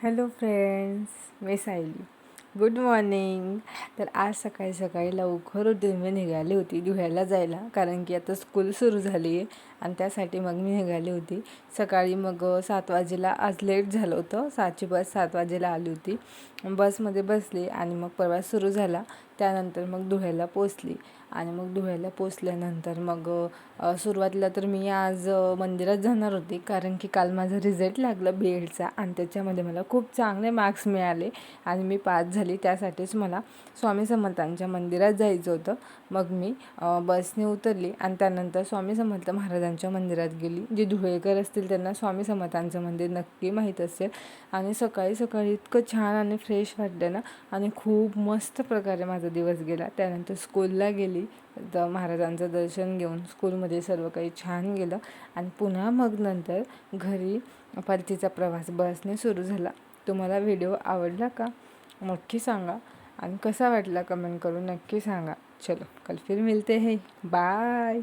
Hello friends, मी Sayali. Good morning. तर आज सकाळी सकाळी लवकर उठून मी निघाली होती धुळ्याला जायला, कारण की आता स्कूल सुरू झाली आहे आणि त्यासाठी मग मी निघाली होती सकाळी. मग 7 वाजेला आज लेट झालं होतं. 7ची बस 7 वाजेला आली होती. बसमध्ये बसली आणि मग प्रवास सुरू झाला. त्यानंतर मग धुळ्याला पोचली आणि मग धुळ्याला पोचल्यानंतर मग सुरुवातीला तर मी आज मंदिरात जाणार होती, कारण की काल माझा रिझल्ट लागला BEdचा आणि त्याच्यामध्ये मला खूप चांगले मार्क्स मिळाले आणि मी पास झाली. त्यासाठीच मला स्वामी समर्थांच्या मंदिरात जायचं होतं. मग मी बसने उतरली आणि त्यानंतर स्वामी समर्थ महाराजांच्या मंदिरात गेली. जे धुळेकर असतील त्यांना स्वामी समर्थांचं मंदिर नक्की माहीत असेल. आणि सकाळी सकाळी इतकं छान आणि फ्रेश वाटलं ना, आणि खूप मस्त प्रकारे माझा दिवस गेला. त्यानंतर स्कूलला गेली, तर महाराजांचं दर्शन घेऊन स्कूलमध्ये सर्व काही छान गेलं आणि पुन्हा मग नंतर घरी परतीचा प्रवास बसने सुरू झाला. तुम्हाला व्हिडिओ आवडला का नक्की सांगा आणि कसा वाटला कमेंट करून नक्की सांगा. चलो, कल फिर मिलते हैं. बाय.